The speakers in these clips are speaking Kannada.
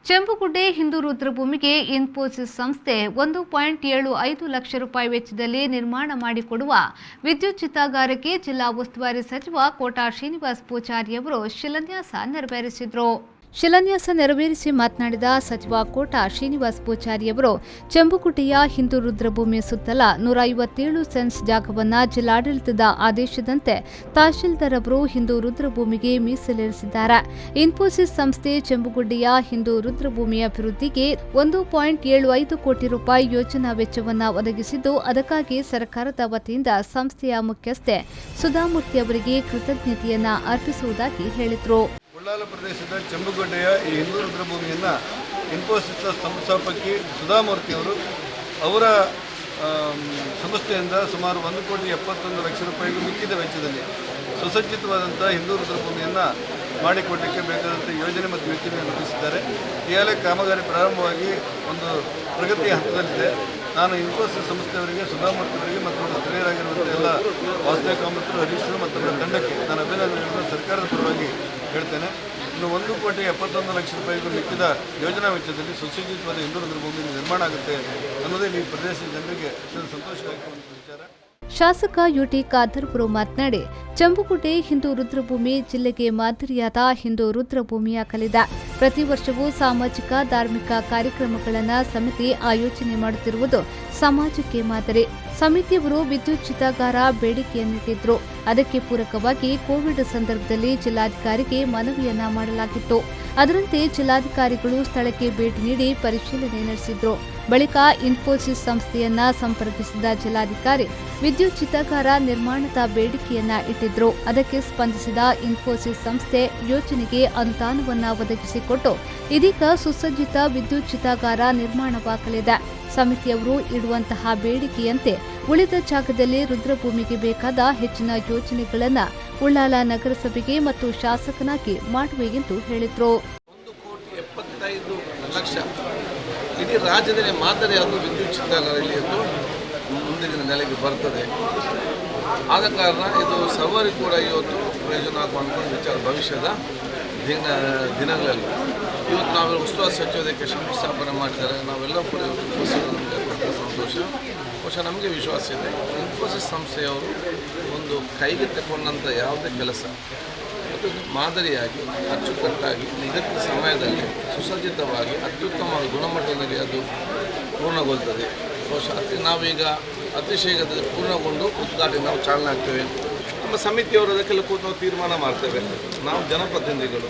ಚೆಂಬುಗುಡ್ಡೆ ಹಿಂದೂ ರುದ್ರಭೂಮಿಗೆ ಇನ್ಫೋಸಿಸ್ ಸಂಸ್ಥೆ 1.75 ಲಕ್ಷ ರೂಪಾಯಿ ವೆಚ್ಚದಲ್ಲಿ ನಿರ್ಮಾಣ ಮಾಡಿಕೊಡುವ ವಿದ್ಯುತ್ ಚಿತಾಗಾರಕ್ಕೆ ಜಿಲ್ಲಾ ಉಸ್ತುವಾರಿ ಸಚಿವ ಕೋಟಾ ಶ್ರೀನಿವಾಸ್ ಪೂಜಾರಿ ಅವರು ಶಿಲಾನ್ಯಾಸ ನೆರವೇರಿಸಿದರು. ಶಿಲಾನ್ಯಾಸ ನೆರವೇರಿಸಿ ಮಾತನಾಡಿದ ಸಚಿವ ಕೋಟಾ ಶ್ರೀನಿವಾಸ್ ಪೂಜಾರಿ ಅವರು ಚೆಂಬುಗುಡ್ಡೆಯ ಹಿಂದೂ ರುದ್ರಭೂಮಿ ಸುತ್ತಲ 157 ಸೆನ್ಸ್ ಜಾಗವನ್ನು ಜಿಲ್ಲಾಡಳಿತದ ಆದೇಶದಂತೆ ತಹಶೀಲ್ದಾರ್ ಅವರು ಹಿಂದೂ ರುದ್ರಭೂಮಿಗೆ ಮೀಸಲಿರಿಸಿದ್ದಾರೆ. ಇನ್ಫೋಸಿಸ್ ಸಂಸ್ಥೆ ಚೆಂಬುಗುಡ್ಡೆಯ ಹಿಂದೂ ರುದ್ರಭೂಮಿ ಅಭಿವೃದ್ಧಿಗೆ 1.75 ಕೋಟಿ ರೂಪಾಯಿ ಯೋಜನಾ ವೆಚ್ಚವನ್ನು ಒದಗಿಸಿದ್ದು, ಅದಕ್ಕಾಗಿ ಸರ್ಕಾರದ ವತಿಯಿಂದ ಸಂಸ್ಥೆಯ ಮುಖ್ಯಸ್ಥೆ ಸುಧಾಮೂರ್ತಿ ಅವರಿಗೆ ಕೃತಜ್ಞತೆಯನ್ನ ಅರ್ಪಿಸುವುದಾಗಿ ಹೇಳಿದರು. ಉಳ್ಳಾಲ ಪ್ರದೇಶದ ಚೆಂಬುಗುಡ್ಡೆಯ ಈ ಹಿಂದೂ ರುದ್ರಭೂಮಿಯನ್ನು ಇನ್ಫೋಸಿಸ್ನ ಸಂಸ್ಥಾಪಕಿ ಸುಧಾಮೂರ್ತಿಯವರು ಅವರ ಸಂಸ್ಥೆಯಿಂದ ಸುಮಾರು 1.71 ಲಕ್ಷ ರೂಪಾಯಿಗೂ ಮಿಕ್ಕಿದ ವೆಚ್ಚದಲ್ಲಿ ಸುಸಜ್ಜಿತವಾದಂಥ ಹಿಂದೂ ರುದ್ರಭೂಮಿಯನ್ನು ಮಾಡಿಕೊಡಲಿಕ್ಕೆ ಬೇಕಾದಂಥ ಯೋಜನೆ ಮತ್ತು ವೆಚ್ಚವನ್ನು ರೂಪಿಸಿದ್ದಾರೆ. ಈಗಾಗಲೇ ಕಾಮಗಾರಿ ಪ್ರಾರಂಭವಾಗಿ ಒಂದು ಪ್ರಗತಿಯ ಹಂತದಲ್ಲಿದೆ. ನಾನು ಇನ್ಫೋಸಿಸ್ ಸಂಸ್ಥೆಯವರಿಗೆ, ಸುಧಾಮೂರ್ತಿಯವರಿಗೆ ಮತ್ತು ಸ್ಥಳೀಯರಾಗಿರುವಂಥ ಎಲ್ಲ ವಾಸ್ತವ ಕಾಮತರು, ಹರೀಶರು ಮತ್ತು ಅವರ ತಂಡಕ್ಕೆ ನಾನು ಅಭಿನಂದನೆಗಳನ್ನು ಸರ್ಕಾರದ ಪರವಾಗಿ ಹೇಳ್ತೇನೆ. ಇನ್ನು 1.71 ಲಕ್ಷ ರೂಪಾಯಿಗೂ ಮಿಕ್ಕಿದ ಯೋಜನಾ ವೆಚ್ಚದಲ್ಲಿ ಸುಸಜ್ಜಿತವಾದ ಹಿಂದೂ ರುದ್ರಭೂಮಿ ನಿರ್ಮಾಣ ಆಗುತ್ತೆ ಅನ್ನೋದೇ ಈ ಪ್ರದೇಶದ ಜನರಿಗೆ ಅತ್ಯಂತ ಸಂತೋಷವಾಗುವಂಥ ವಿಚಾರ. ಶಾಸಕ ಯುಟಿ ಖಾದರ್ ಅವರು ಮಾತನಾಡಿ, ಚೆಂಬುಗುಡ್ಡೆ ಹಿಂದೂ ರುದ್ರಭೂಮಿ ಜಿಲ್ಲೆಗೆ ಮಾದರಿಯಾದ ಹಿಂದೂ ರುದ್ರಭೂಮಿಯಾಗಲಿದೆ. ಪ್ರತಿ ವರ್ಷವೂ ಸಾಮಾಜಿಕ ಧಾರ್ಮಿಕ ಕಾರ್ಯಕ್ರಮಗಳನ್ನು ಸಮಿತಿ ಆಯೋಜನೆ ಮಾಡುತ್ತಿರುವುದು ಸಮಾಜಕ್ಕೆ ಮಾದರಿ. ಸಮಿತಿಯವರು ವಿದ್ಯುತ್ ಚಿತಾಗಾರ ಬೇಡಿಕೆಯನ್ನಿಟ್ಟಿದ್ರು. ಅದಕ್ಕೆ ಪೂರಕವಾಗಿ ಕೋವಿಡ್ ಸಂದರ್ಭದಲ್ಲಿ ಜಿಲ್ಲಾಧಿಕಾರಿಗೆ ಮನವಿಯನ್ನ ಮಾಡಲಾಗಿತ್ತು. ಅದರಂತೆ ಜಿಲ್ಲಾಧಿಕಾರಿಗಳು ಸ್ಥಳಕ್ಕೆ ಭೇಟಿ ನೀಡಿ ಪರಿಶೀಲನೆ ನಡೆಸಿದ್ರು. ಬಳಿಕ ಇನ್ಫೋಸಿಸ್ ಸಂಸ್ಥೆಯನ್ನ ಸಂಪರ್ಕಿಸಿದ ಜಿಲ್ಲಾಧಿಕಾರಿ ವಿದ್ಯುತ್ ಚಿತಾಗಾರ ನಿರ್ಮಾಣದ ಬೇಡಿಕೆಯನ್ನ ಇಟ್ಟಿದ್ರು. ಅದಕ್ಕೆ ಸ್ಪಂದಿಸಿದ ಇನ್ಫೋಸಿಸ್ ಸಂಸ್ಥೆ ಯೋಜನೆಗೆ ಅನುದಾನವನ್ನ ಒದಗಿಸಿಕೊಟ್ಟು ಇದೀಗ ಸುಸಜ್ಜಿತ ವಿದ್ಯುತ್ ಚಿತಾಗಾರ ನಿರ್ಮಾಣವಾಗಲಿದೆ. ಸಮಿತಿಯವರು ಇಡುವಂತಹ ಬೇಡಿಕೆಯಂತೆ ಉಳಿದ ಜಾಗದಲ್ಲಿ ರುದ್ರಭೂಮಿಗೆ ಬೇಕಾದ ಹೆಚ್ಚಿನ ಯೋಜನೆಗಳನ್ನು ಉಳ್ಳಾಲ ನಗರಸಭೆಗೆ ಮತ್ತು ಶಾಸಕನಾಗಿ ಮಾಡುವೆ ಎಂದು ಹೇಳಿದರು. 1.75 ಲಕ್ಷ ಇಡೀ ರಾಜ್ಯದಲ್ಲಿ ಮಾದರಿಯಾದ ವಿದ್ಯುತ್ ಚಿತಾಗಾರ ಇಲ್ಲಿ ಮುಂದಿನ ನೆಲೆಗೆ ಬರ್ತದೆ. ಆದ ಕಾರಣ ಇದು ಸರ್ವರಿಗೂ ಕೂಡ ಇವತ್ತು ಪ್ರಯೋಜನ ಆಗುವಂಥ ವಿಚಾರ ಭವಿಷ್ಯದ ದಿನಗಳಲ್ಲಿ. ಇವತ್ತು ನಾವೆಲ್ಲ ಉಸ್ತುವಾರಿ ಸಚಿವರಿಗೆ ಶಂಕುಸ್ಥಾಪನೆ ಮಾಡಿದ್ದಾರೆ. ನಾವೆಲ್ಲ ಕೂಡ ನಮಗೆ ಸಂತೋಷ. ಬಹುಶಃ ನಮಗೆ ವಿಶ್ವಾಸ ಇದೆ, ಇನ್ಫೋಸಿಸ್ ಸಂಸ್ಥೆಯವರು ಒಂದು ಕೈಗೆ ತಗೊಂಡಂಥ ಯಾವುದೇ ಕೆಲಸ ಅದು ಮಾದರಿಯಾಗಿ ಅಚ್ಚುಕಟ್ಟಾಗಿ ನಿಗದಿತ ಸಮಯದಲ್ಲಿ ಸುಸಜ್ಜಿತವಾಗಿ ಅತ್ಯುತ್ತಮವಾದ ಗುಣಮಟ್ಟದಲ್ಲಿ ಅದು ಪೂರ್ಣಗೊಳ್ತದೆ. ಬಹುಶಃ ನಾವೀಗ ಅತಿ ಶೀಘ್ರದಲ್ಲಿ ಪೂರ್ಣಗೊಂಡು ಉದ್ಘಾಟನೆ ನಾವು ಚಾಲನೆ ಆಗ್ತೇವೆ. ನಮ್ಮ ಸಮಿತಿಯವರು ಅದಕ್ಕೆಲ್ಲ ಕೂತು ನಾವು ತೀರ್ಮಾನ ಮಾಡ್ತೇವೆ. ನಾವು ಜನಪ್ರತಿನಿಧಿಗಳು,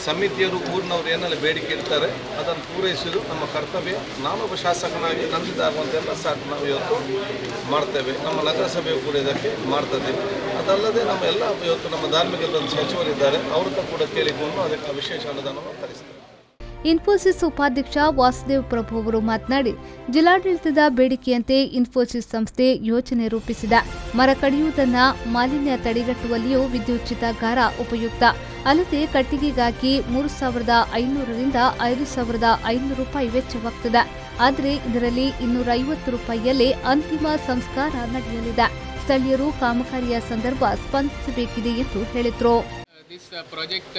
ಸಮಿತಿಯವರು ಊರಿನವರು ಏನೆಲ್ಲ ಬೇಡಿಕೆ ಇರ್ತಾರೆ ಅದನ್ನು ಪೂರೈಸೋದು ನಮ್ಮ ಕರ್ತವ್ಯ. ನಾನೊಬ್ಬ ಶಾಸಕನಾಗಿ ನನ್ನದಾಗುವಂತೆಲ್ಲ ಸಾಕು ನಾವು ಇವತ್ತು ಮಾಡ್ತೇವೆ. ನಮ್ಮ ನಗರಸಭೆಯು ಕೂಡ ಇದಕ್ಕೆ ಮಾಡ್ತದೆ. ಅದಲ್ಲದೆ ನಮ್ಮ ಎಲ್ಲ ಇವತ್ತು ನಮ್ಮ ಧಾರ್ಮಿಕ ಸಚಿವರಿದ್ದಾರೆ, ಅವ್ರದ್ದು ಕೂಡ ಕೇಳಿಕೊಂಡು ಅದಕ್ಕೆ ವಿಶೇಷ ಅನುದಾನವನ್ನು ತರಿಸ್ತಾರೆ. ಇನ್ಫೋಸಿಸ್ ಉಪಾಧ್ಯಕ್ಷ ವಾಸುದೇವ್ ಪ್ರಭು ಅವರು ಮಾತನಾಡಿ, ಜಿಲ್ಲಾಡಳಿತದ ಬೇಡಿಕೆಯಂತೆ ಇನ್ಫೋಸಿಸ್ ಸಂಸ್ಥೆ ಯೋಜನೆ ರೂಪಿಸಿದೆ. ಮರ ಕಡಿಯುವುದನ್ನು ಮಾಲಿನ್ಯ ತಡೆಗಟ್ಟುವಲ್ಲಿಯೂ ವಿದ್ಯುತ್ ಚಿತಾಗಾರ ಉಪಯುಕ್ತ. ಅಲ್ಲದೆ ಕಟ್ಟಿಗೆಗಾಗಿ 3,500 ರಿಂದ 5,500 ರೂಪಾಯಿ ವೆಚ್ಚವಾಗುತ್ತದೆ. ಆದರೆ ಇದರಲ್ಲಿ 250 ರೂಪಾಯಿಯಲ್ಲೇ ಅಂತಿಮ ಸಂಸ್ಕಾರ ನಡೆಯಲಿದೆ. ಸ್ಥಳೀಯರು ಕಾಮಗಾರಿಯ ಸಂದರ್ಭ ಸ್ಪಂದಿಸಬೇಕಿದೆ ಎಂದು ಹೇಳಿದರು. This project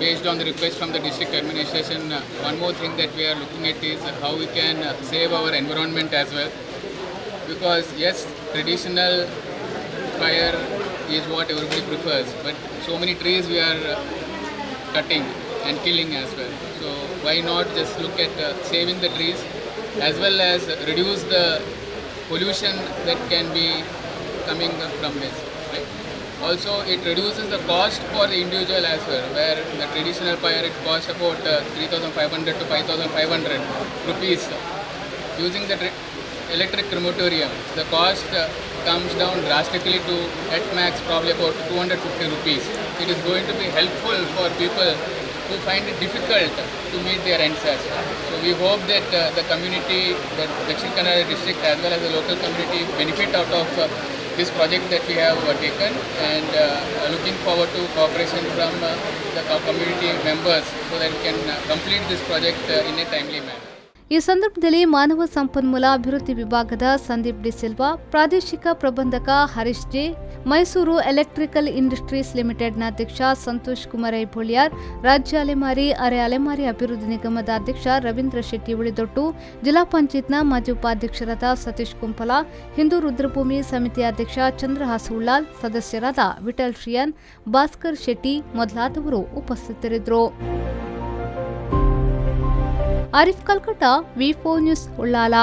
based on the request from the district administration, one more thing that we are looking at is how we can save our environment as well, because yes, traditional fire is what everybody prefers, but so many trees we are cutting and killing as well. So why not just look at saving the trees as well as reduce the pollution that can be coming from this, right? Also, it reduces the cost for the individual as well, where the traditional fire it costs about 3,500 to 5,500 rupees. Using the electric crematorium, the cost comes down drastically to at max probably about 250 rupees. It is going to be helpful for people who find it difficult to meet their ends as well. So we hope that the community, the Dakshin Kannada district as well as the local community benefit out of this project that we have taken, and looking forward to cooperation from the community members so that we can complete this project in a timely manner. ಈ ಸಂದರ್ಭದಲ್ಲಿ ಮಾನವ ಸಂಪನ್ಮೂಲ ಅಭಿವೃದ್ಧಿ ವಿಭಾಗದ ಸಂದೀಪ್ ಡಿ ಸಿಲ್ವಾ, ಪ್ರಾದೇಶಿಕ ಪ್ರಬಂಧಕ Harish J, Mysore Electrical Industries ಲಿಮಿಟೆಡ್ನ ಅಧ್ಯಕ್ಷ ಸಂತೋಷ್ ಕುಮಾರ್ ಐಬೋಳಿಯಾರ್, ರಾಜ್ಯ ಅಲೆಮಾರಿ ಅರೆ ಅಲೆಮಾರಿ ಅಭಿವೃದ್ಧಿ ನಿಗಮದ ಅಧ್ಯಕ್ಷ ರವೀಂದ್ರ ಶೆಟ್ಟಿ ಉಳಿದೊಟ್ಟು, ಜಿಲ್ಲಾ ಪಂಚಾಯತ್ನ ಮಾಜಿ ಉಪಾಧ್ಯಕ್ಷರಾದ ಸತೀಶ್ ಕುಂಪಲ, ಹಿಂದೂ ರುದ್ರಭೂಮಿ ಸಮಿತಿಯ ಅಧ್ಯಕ್ಷ ಚಂದ್ರಹಾಸ್ ಉಳ್ಳಾಲ್, ಸದಸ್ಯರಾದ ವಿಠಲ್ ಶ್ರಿಯನ್, ಭಾಸ್ಕರ್ ಶೆಟ್ಟಿ ಮೊದಲಾದವರು ಉಪಸ್ಥಿತರಿದ್ದರು. ಆರಿಫ್ ಕಲ್ಕಟ್ಟ, ವಿ4 ನ್ಯೂಸ್, ಉಳ್ಳಾಲ.